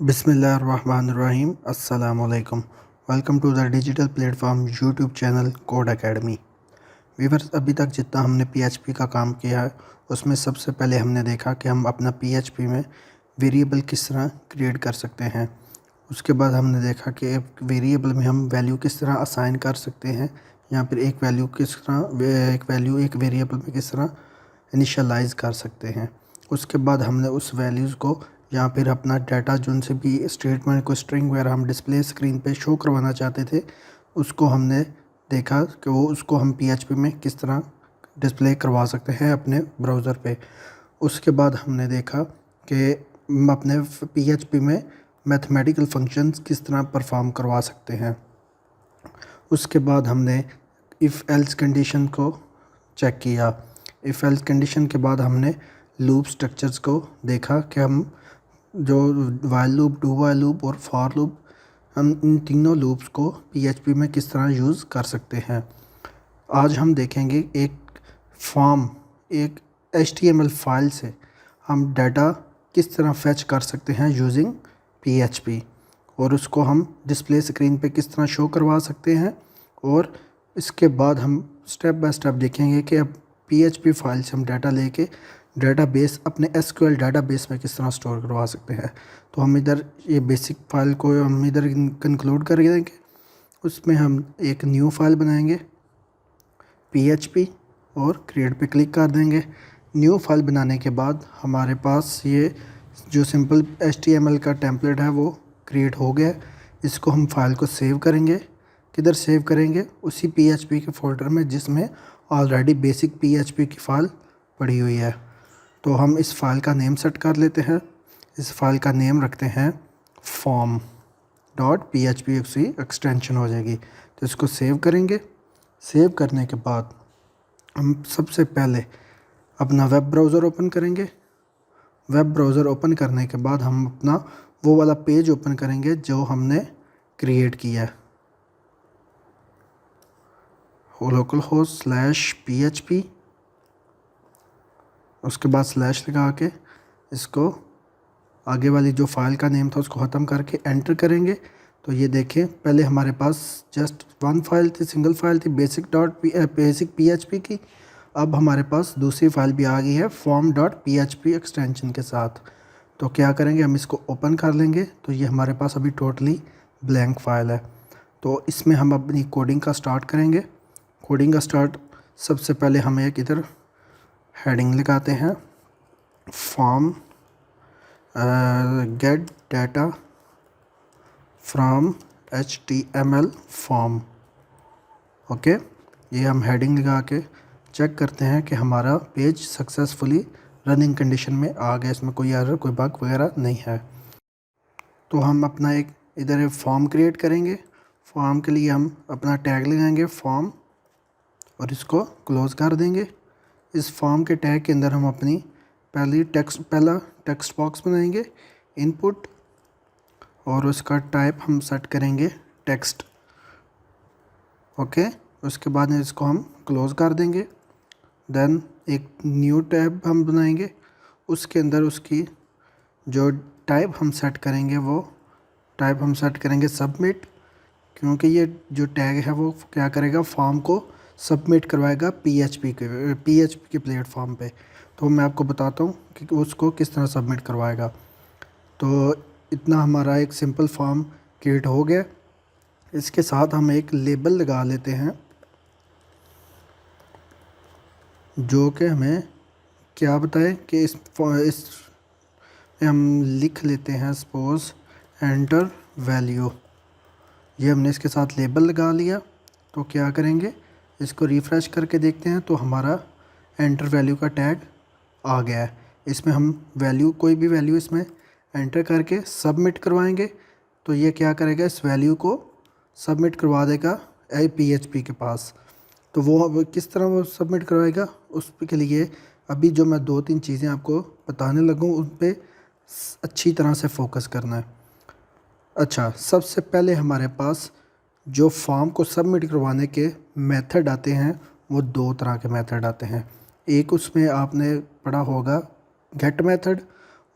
बिस्मिल्लाहिर्रहमानिर्रहीम अस्सलामुअलैकुम। Welcome to the digital platform YouTube channel Code Academy. Viewers, अभी तक जितना हमने पीएचपी का काम किया है उसमें सबसे पहले हमने देखा कि हम अपना पीएचपी में वेरिएबल किस तरह क्रिएट कर सकते हैं। उसके बाद हमने देखा कि एक वेरिएबल में हम वैल्यू किस तरह असाइन कर सकते हैं, या फिर एक वैल्यू एक वेरिएबल में किस तरह इनिशियलाइज कर सकते हैं। उसके बाद हमने उस वैल्यूज़ को या फिर अपना डाटा जो उनसे भी स्टेटमेंट को स्ट्रिंग वगैरह हम डिस्प्ले स्क्रीन पे शो करवाना चाहते थे, उसको हमने देखा कि वो उसको हम पीएचपी में किस तरह डिस्प्ले करवा सकते हैं अपने ब्राउज़र पे। उसके बाद हमने देखा कि हम अपने पीएचपी में मैथमेटिकल फंक्शंस किस तरह परफॉर्म करवा सकते हैं। उसके बाद हमने इफ़ एल्स कंडीशन को चेक किया। इफ़ एल्स कंडीशन के बाद हमने लूप स्ट्रक्चर्स को देखा कि हम जो while loop, do while loop और फॉर लूप, हम इन तीनों लूप्स को पीएचपी में किस तरह यूज़ कर सकते हैं। आज हम देखेंगे एक एचटीएमएल फाइल से हम डाटा किस तरह फेच कर सकते हैं यूजिंग पीएचपी, और उसको हम डिस्प्ले स्क्रीन पे किस तरह शो करवा सकते हैं। और इसके बाद हम स्टेप बाय स्टेप देखेंगे कि अब पीएचपी फाइल से हम डाटा लेके डाटाबेस अपने एसक्यूएल डाटाबेस में किस तरह स्टोर करवा सकते हैं। तो हम इधर ये बेसिक फाइल को हम इधर कंक्लूड कर देंगे। उसमें हम एक न्यू फाइल बनाएंगे पीएचपी और क्रिएट पे क्लिक कर देंगे। न्यू फाइल बनाने के बाद हमारे पास ये जो सिंपल एचटीएमएल का टेम्पलेट है वो क्रिएट हो गया। इसको हम फाइल को सेव करेंगे। किधर सेव करेंगे? उसी पीएचपी के फोल्डर में जिसमें ऑलरेडी बेसिक पीएचपी की फ़ाइल पड़ी हुई है। तो हम इस फाइल का नेम सेट कर लेते हैं। इस फाइल का नेम रखते हैं form dot P H P, उसकी एक्सटेंशन हो जाएगी। तो इसको सेव करेंगे। सेव करने के बाद हम सबसे पहले अपना वेब ब्राउज़र ओपन करेंगे। वेब ब्राउज़र ओपन करने के बाद हम अपना वो वाला पेज ओपन करेंगे जो हमने क्रिएट किया है, लोकल होस्ट स्लैश PHP। उसके बाद स्लैश लगा के इसको आगे वाली जो फाइल का नेम था उसको ख़त्म करके एंटर करेंगे। तो ये देखें, पहले हमारे पास जस्ट वन फाइल थी, सिंगल फाइल थी बेसिक PHP की। अब हमारे पास दूसरी फाइल भी आ गई है फॉर्म डॉट PHP एक्सटेंशन के साथ। तो क्या करेंगे, हम इसको ओपन कर लेंगे। तो ये हमारे पास अभी टोटली ब्लैंक फाइल है। तो इसमें हम अपनी कोडिंग का स्टार्ट करेंगे। कोडिंग का स्टार्ट सबसे पहले हम एक इधर हेडिंग लगाते हैं, form gate data from HTML form. Okay, ये हम हेडिंग लगा के चेक करते हैं कि हमारा पेज सक्सेसफुली रनिंग कंडीशन में आ गया, इसमें कोई एरर, कोई बग वगैरह नहीं है। तो हम अपना एक इधर फॉर्म क्रिएट करेंगे। फॉर्म के लिए हम अपना टैग लगाएंगे फॉर्म और इसको क्लोज़ कर देंगे। इस फॉर्म के टैग के अंदर हम अपनी पहला टेक्स्ट बॉक्स बनाएंगे, इनपुट, और उसका टाइप हम सेट करेंगे टेक्स्ट। ओके, उसके बाद इसको हम क्लोज़ कर देंगे। देन एक न्यू टैब हम बनाएंगे, उसके अंदर उसकी जो टाइप हम सेट करेंगे वो टाइप हम सेट करेंगे सबमिट, क्योंकि ये जो टैग है वो क्या करेगा, फॉर्म को सबमिट करवाएगा पीएचपी के प्लेटफॉर्म पे। तो मैं आपको बताता हूँ कि उसको किस तरह सबमिट करवाएगा। तो इतना हमारा एक सिंपल फॉर्म क्रिएट हो गया। इसके साथ हम एक लेबल लगा लेते हैं जो कि हमें क्या बताए कि इस में हम लिख लेते हैं सपोज एंटर वैल्यू। ये हमने इसके साथ लेबल लगा लिया। तो क्या करेंगे, इसको रिफ़्रेश करके देखते हैं तो हमारा एंटर वैल्यू का टैग आ गया है। इसमें हम कोई भी वैल्यू इसमें एंटर करके सबमिट करवाएंगे तो ये क्या करेगा, इस वैल्यू को सबमिट करवा देगा PHP के पास। तो वो किस तरह वो सबमिट करवाएगा, उसके लिए अभी जो मैं 2-3 चीज़ें आपको बताने लगूँ उन पर अच्छी तरह से फोकस करना है। अच्छा, सबसे पहले हमारे पास जो फॉर्म को सबमिट करवाने के मेथड आते हैं वो 2 तरह के मेथड आते हैं। एक उसमें आपने पढ़ा होगा गेट मेथड,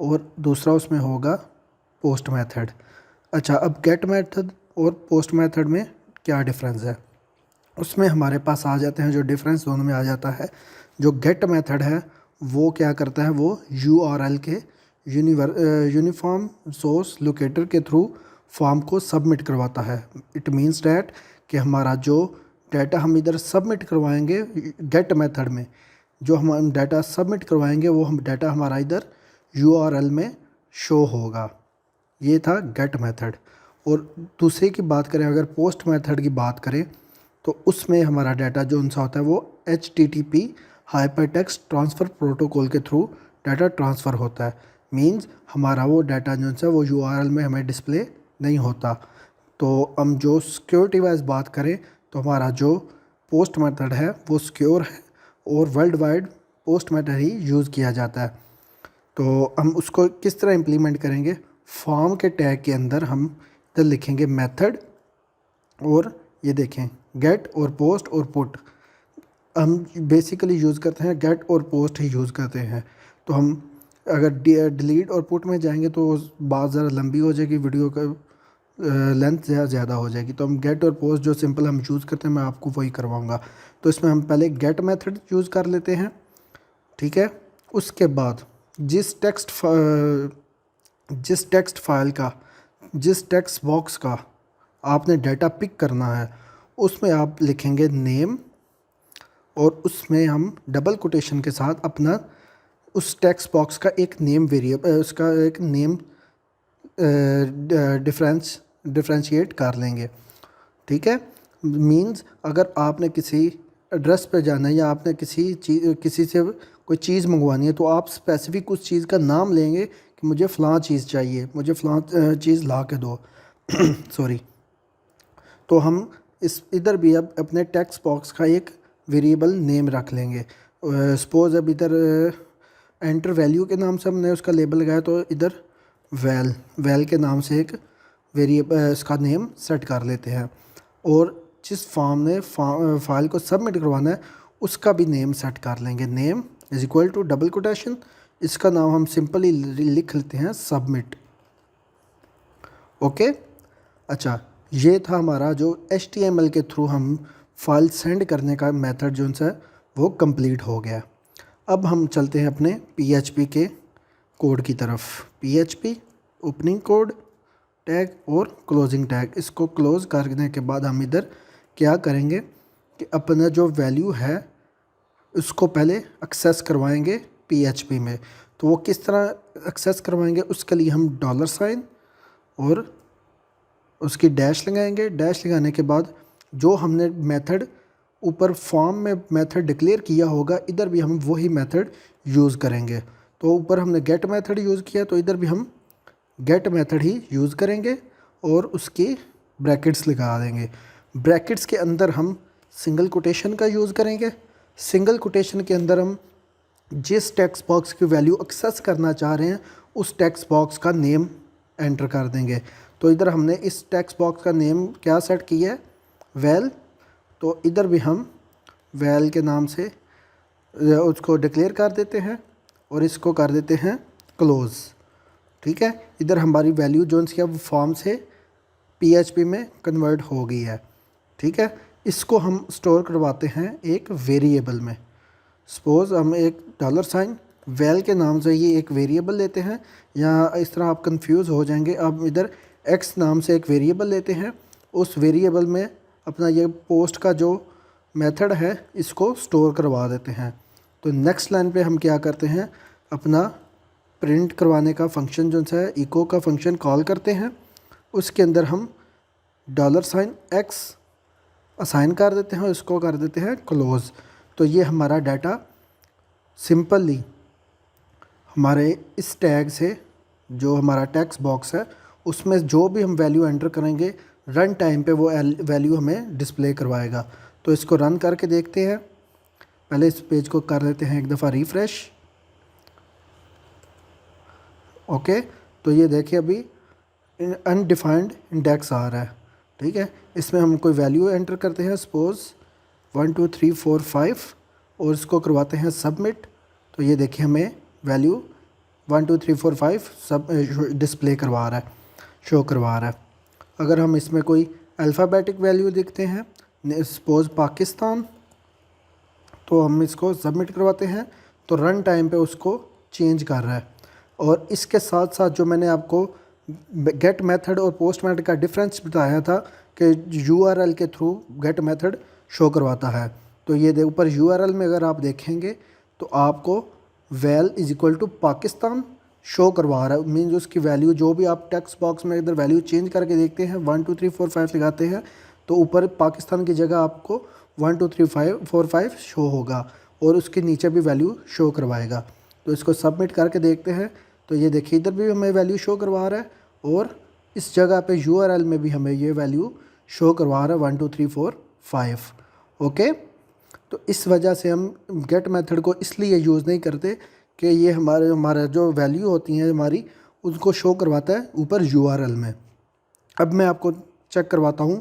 और दूसरा उसमें होगा पोस्ट मेथड। अच्छा, अब गेट मेथड और पोस्ट मेथड में क्या डिफरेंस है, उसमें हमारे पास आ जाते हैं जो डिफरेंस दोनों में आ जाता है। जो गेट मेथड है वो क्या करता है, वो URL के यूनिफॉर्म सोर्स लोकेटर के थ्रू फॉर्म को सबमिट करवाता है। इट मीन्स डैट कि हमारा जो डाटा हम इधर सबमिट करवाएंगे गेट मेथड में, जो हम डाटा सबमिट करवाएंगे वो हम डाटा हमारा इधर URL में शो होगा। ये था गेट मेथड। और दूसरे की बात करें, अगर पोस्ट मेथड की बात करें, तो उसमें हमारा डाटा जो उनसा होता है वो HTTP हाइपरटेक्स्ट ट्रांसफ़र प्रोटोकॉल के थ्रू डाटा ट्रांसफ़र होता है। मींस हमारा वो डाटा जो है वो URL में हमें डिस्प्ले नहीं होता। तो हम जो सिक्योरिटी वाइज बात करें तो हमारा जो पोस्ट मेथड है वो सिक्योर है और वर्ल्ड वाइड पोस्ट मेथड ही यूज़ किया जाता है। तो हम उसको किस तरह इम्प्लीमेंट करेंगे, फॉर्म के टैग के अंदर हम इधर लिखेंगे मेथड, और ये देखें गेट और पोस्ट और पुट हम बेसिकली यूज़ करते हैं, गेट और पोस्ट ही यूज़ करते हैं। तो हम अगर डिलीट और पुट में जाएंगे तो बात ज़रा लंबी हो जाएगी, वीडियो का लेंथ ज़्यादा हो जाएगी। तो हम गेट और पोस्ट जो सिंपल हम यूज़ करते हैं मैं आपको वही करवाऊँगा। तो इसमें हम पहले गेट मेथड यूज़ कर लेते हैं, ठीक है। उसके बाद जिस टेक्स्ट फाइल का, जिस टेक्स्ट बॉक्स का आपने डाटा पिक करना है उसमें आप लिखेंगे नेम, और उसमें हम डबल कोटेशन के साथ अपना उस टेक्स्ट बॉक्स का एक नेम वेरिएबल, उसका एक नेम डिफ्रेंशिएट कर लेंगे, ठीक है। मींस अगर आपने किसी एड्रेस पे जाना है या आपने किसी से कोई चीज़ मंगवानी है तो आप स्पेसिफिक उस चीज़ का नाम लेंगे कि मुझे फ़लाँ चीज़ चाहिए, मुझे फ़लाँ चीज़ ला के दो सॉरी। तो हम इस इधर भी अब अपने टेक्स्ट बॉक्स का एक वेरिएबल नेम रख लेंगे। सपोज़ अब इधर एंटर वैल्यू के नाम से हमने उसका लेबल लगाया, तो इधर वैल के नाम से एक वेरिएबल इसका नेम सेट कर लेते हैं। और जिस फॉर्म ने फाइल को सबमिट करवाना है उसका भी नेम सेट कर लेंगे। Name is equal to double quotation, इसका नाम हम सिंपली लिख लेते हैं सबमिट। ओके, अच्छा, ये था हमारा जो HTML के थ्रू हम फाइल सेंड करने का मेथड जो है वो कंप्लीट हो गया। अब हम चलते हैं अपने PHP के कोड की तरफ। PHP ओपनिंग कोड टैग और क्लोजिंग टैग, इसको क्लोज़ करने के बाद हम इधर क्या करेंगे कि अपना जो वैल्यू है उसको पहले एक्सेस करवाएंगे PHP में। तो वो किस तरह एक्सेस करवाएंगे, उसके लिए हम $साइन और उसकी डैश लगाएंगे। डैश लगाने के बाद जो हमने मेथड ऊपर फॉर्म में मेथड डिक्लेयर किया होगा इधर भी हम वही मेथड यूज़ करेंगे। तो ऊपर हमने गेट मेथड यूज़ किया तो इधर भी हम गेट मेथड ही यूज़ करेंगे और उसकी ब्रैकेट्स लगा देंगे। ब्रैकेट्स के अंदर हम सिंगल कोटेशन का यूज़ करेंगे। सिंगल कोटेशन के अंदर हम जिस टेक्स्ट बॉक्स की वैल्यू एक्सेस करना चाह रहे हैं उस टेक्स्ट बॉक्स का नेम एंटर कर देंगे। तो इधर हमने इस टेक्स्ट बॉक्स का नेम क्या सेट किया है, वैल। तो इधर भी हम वैल के नाम से उसको डिक्लेयर कर देते हैं और इसको कर देते हैं क्लोज़, ठीक है। इधर हमारी वैल्यू जो है वो फॉर्म से PHP में कन्वर्ट हो गई है, ठीक है। इसको हम स्टोर करवाते हैं एक वेरिएबल में। सपोज़ हम एक $साइन वैल के नाम से ये एक वेरिएबल लेते हैं, या इस तरह आप कंफ्यूज हो जाएंगे। अब इधर x नाम से एक वेरिएबल लेते हैं, उस वेरिएबल में अपना ये पोस्ट का जो मेथड है इसको स्टोर करवा देते हैं। तो नेक्स्ट लाइन पे हम क्या करते हैं, अपना प्रिंट करवाने का फंक्शन जो है इको का फंक्शन कॉल करते हैं। उसके अंदर हम $साइन x असाइन कर देते हैं और इसको कर देते हैं क्लोज़। तो ये हमारा डाटा सिंपली हमारे इस टैग से, जो हमारा टेक्स्ट बॉक्स है उसमें जो भी हम वैल्यू एंटर करेंगे रन टाइम पे वो वैल्यू हमें डिस्प्ले करवाएगा। तो इसको रन करके देखते हैं। पहले इस पेज को कर लेते हैं एक दफ़ा रिफ़्रेश। ओके, तो ये देखिए अभी अनडिफाइंड इंडेक्स आ रहा है, ठीक है। इसमें हम कोई वैल्यू एंटर करते हैं, सपोज़ 1 2 3 4 5, और इसको करवाते हैं सबमिट। तो ये देखिए हमें वैल्यू 1 2 3 4 5 सब डिस्प्ले करवा रहा है, शो करवा रहा है। अगर हम इसमें कोई अल्फ़ाबेटिक वैल्यू देखते हैं, सपोज़ पाकिस्तान, तो हम इसको सबमिट करवाते हैं तो रन टाइम पे उसको चेंज कर रहा है। और इसके साथ साथ जो मैंने आपको गेट मेथड और पोस्ट मेथड का डिफरेंस बताया था कि यूआरएल के थ्रू गेट मेथड शो करवाता है, तो ये ऊपर यूआरएल में अगर आप देखेंगे तो आपको val is equal to Pakistan show करवा रहा है। मीन्स उसकी वैल्यू जो भी आप टेक्स्ट बॉक्स में इधर वैल्यू चेंज करके देखते हैं 1 2 3 4 5 लगाते हैं तो ऊपर पाकिस्तान की जगह आपको 1 2 3 4 5 शो होगा और उसके नीचे भी वैल्यू शो करवाएगा। तो इसको सबमिट करके देखते हैं तो ये देखिए इधर भी हमें वैल्यू शो करवा रहा है और इस जगह पे यूआरएल में भी हमें ये वैल्यू शो करवा रहा है 1 2 3 4 5। ओके, तो इस वजह से हम गेट मेथड को इसलिए यूज़ नहीं करते कि ये हमारा जो वैल्यू होती हैं हमारी उसको शो करवाता है ऊपर यूआरएल में। अब मैं आपको चेक करवाता हूँ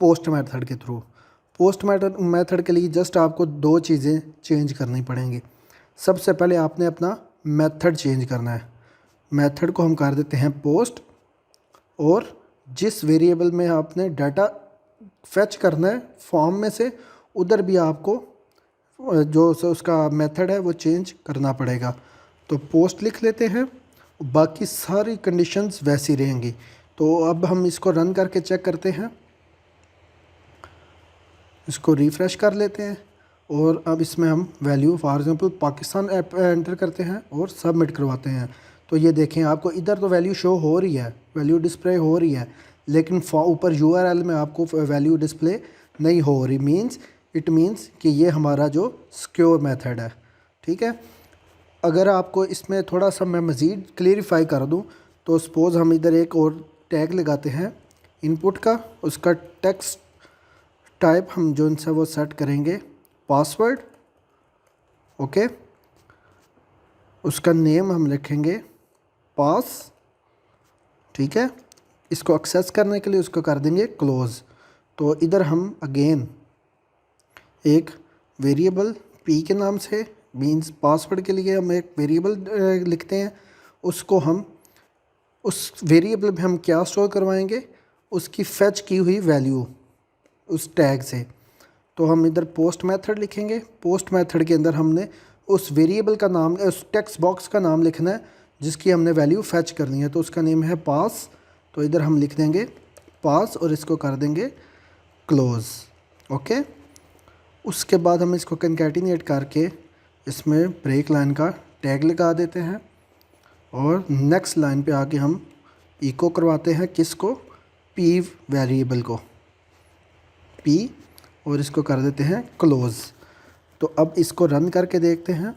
पोस्ट मेथड के थ्रू। पोस्ट मेथड के लिए जस्ट आपको दो चीज़ें चेंज करनी पड़ेंगी। सबसे पहले आपने अपना मेथड चेंज करना है। मेथड को हम कर देते हैं पोस्ट, और जिस वेरिएबल में आपने डाटा फेच करना है फॉर्म में से उधर भी आपको जो उसका मेथड है वो चेंज करना पड़ेगा। तो पोस्ट लिख लेते हैं, बाकी सारी कंडीशंस वैसी रहेंगी। तो अब हम इसको रन करके चेक करते हैं, इसको रिफ़्रेश कर लेते हैं और अब इसमें हम value for example Pakistan enter करते हैं और सबमिट करवाते हैं। तो ये देखें आपको इधर तो वैल्यू शो हो रही है, वैल्यू डिस्प्ले हो रही है, लेकिन ऊपर यूआरएल में आपको वैल्यू डिस्प्ले नहीं हो रही। इट मीन्स कि ये हमारा जो सिक्योर मेथड है। ठीक है, अगर आपको इसमें थोड़ा सा मैं मज़ीद क्लियरिफाई कर दूं तो सपोज़ हम इधर एक और टैग लगाते हैं इनपुट का, उसका टेक्स्ट टाइप हम जो इनसे वो सेट करेंगे पासवर्ड। ओके, उसका नेम हम लिखेंगे पास। ठीक है, इसको एक्सेस करने के लिए उसको कर देंगे क्लोज़। तो इधर हम अगेन एक वेरिएबल पी के नाम से मीन्स पासवर्ड के लिए हम एक वेरिएबल लिखते हैं, उसको हम उस वेरिएबल में हम क्या स्टोर करवाएंगे, उसकी फेच की हुई वैल्यू उस टैग से। तो हम इधर पोस्ट मेथड लिखेंगे, पोस्ट मेथड के अंदर हमने उस वेरिएबल का नाम, उस टेक्स्ट बॉक्स का नाम लिखना है जिसकी हमने वैल्यू फेच करनी है। तो उसका नेम है पास, तो इधर हम लिख देंगे पास और इसको कर देंगे क्लोज़। ओके, उसके बाद हम इसको कंकैटिनेट करके इसमें ब्रेक लाइन का टैग लगा देते हैं और नेक्स्ट लाइन पे आके हम इको करवाते हैं किसको, पी वेरिएबल को, पी, और इसको कर देते हैं क्लोज़। तो अब इसको रन करके देखते हैं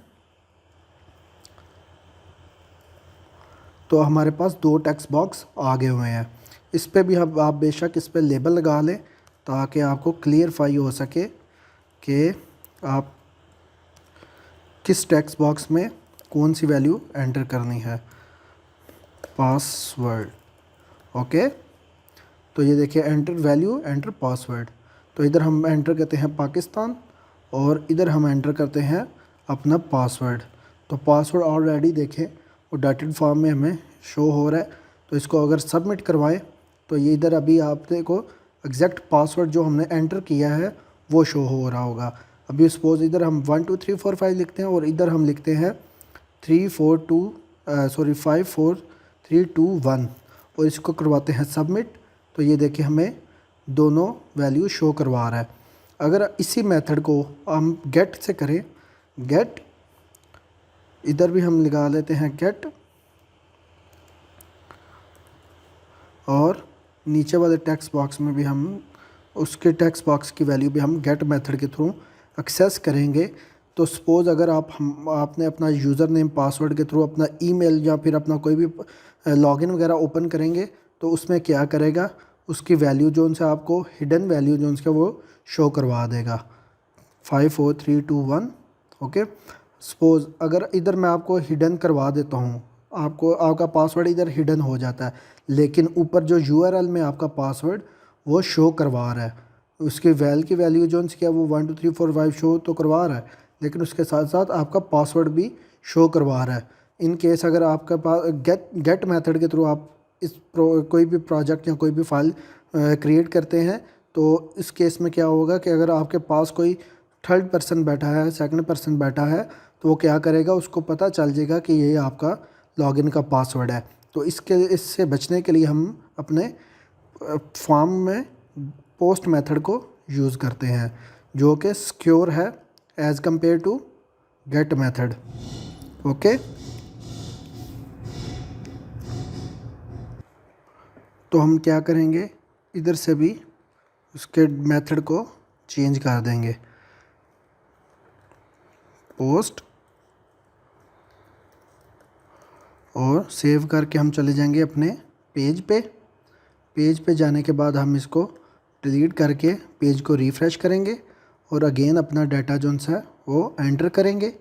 तो हमारे पास दो टेक्स्ट बॉक्स आ गए हुए हैं। इस पे भी आप बेशक इस पे लेबल लगा लें ताकि आपको क्लियरफाई हो सके कि आप किस टेक्स्ट बॉक्स में कौन सी वैल्यू एंटर करनी है, पासवर्ड। ओके, तो ये देखिए एंटर वैल्यू, एंटर पासवर्ड। तो इधर हम एंटर करते हैं पाकिस्तान और इधर हम एंटर करते हैं अपना पासवर्ड। तो पासवर्ड ऑलरेडी देखें वो डॉटेड फॉर्म में हमें शो हो रहा है। तो इसको अगर सबमिट करवाएं तो ये इधर अभी आप देखो एग्जैक्ट पासवर्ड जो हमने एंटर किया है वो शो हो रहा होगा। अभी सपोज़ इधर हम 1 2 3 4 5 लिखते हैं और इधर हम लिखते हैं 5 4 3 2 1 और इसको करवाते हैं सबमिट। तो ये देखिए हमें दोनों वैल्यू शो करवा रहा है। अगर इसी मेथड को हम गेट से करें, गेट, इधर भी हम लगा लेते हैं गेट, और नीचे वाले टेक्स्ट बॉक्स में भी हम उसके टेक्स्ट बॉक्स की वैल्यू भी हम गेट मेथड के थ्रू एक्सेस करेंगे। तो सपोज़ अगर आपने अपना यूज़र नेम पासवर्ड के थ्रू अपना ईमेल या फिर अपना कोई भी लॉगिन वगैरह ओपन करेंगे तो उसमें क्या करेगा, उसकी वैल्यू जो उनसे आपको हिडन वैल्यू जो उनसे वो शो करवा देगा 5 4 3 2 1। ओके, सपोज़ अगर इधर मैं आपको हिडन करवा देता हूँ, आपका पासवर्ड इधर हिडन हो जाता है, लेकिन ऊपर जो यूआरएल में आपका पासवर्ड वो शो करवा रहा है, उसकी की वैल्यू जो क्या वो 1 2 3 4 5 शो तो करवा रहा है, लेकिन उसके साथ साथ आपका पासवर्ड भी शो करवा रहा है। इन केस अगर आपके पास गेट मेथड के थ्रू आप कोई भी प्रोजेक्ट या कोई भी फाइल क्रिएट करते हैं, तो इस केस में क्या होगा कि अगर आपके पास कोई थर्ड पर्सन बैठा है, सेकंड पर्सन बैठा है, तो वो क्या करेगा, उसको पता चल जाएगा कि ये आपका लॉगिन का पासवर्ड है। तो इससे बचने के लिए हम अपने फॉर्म में पोस्ट मेथड को यूज़ करते हैं, जो कि सिक्योर है as compared to get method. Okay, तो हम क्या करेंगे, इधर से भी उसके मेथड को चेंज कर देंगे, पोस्ट, और सेव करके हम चले जाएंगे अपने पेज पे। पेज पे जाने के बाद हम इसको डिलीट करके पेज को रिफ़्रेश करेंगे और अगेन अपना डाटा जोन है वो एंटर करेंगे।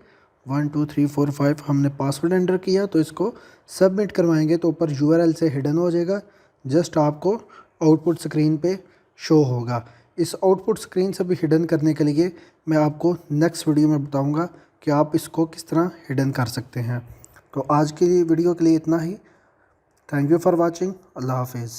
1 2 3 4 5 हमने पासवर्ड एंटर किया, तो इसको सबमिट करवाएंगे तो ऊपर URL से हिडन हो जाएगा, जस्ट आपको आउटपुट स्क्रीन पे शो होगा। इस आउटपुट स्क्रीन से भी हिडन करने के लिए मैं आपको नेक्स्ट वीडियो में बताऊंगा कि आप इसको किस तरह हिडन कर सकते हैं। तो आज की वीडियो के लिए इतना ही। Thank you for watching. अल्लाह हाफिज़।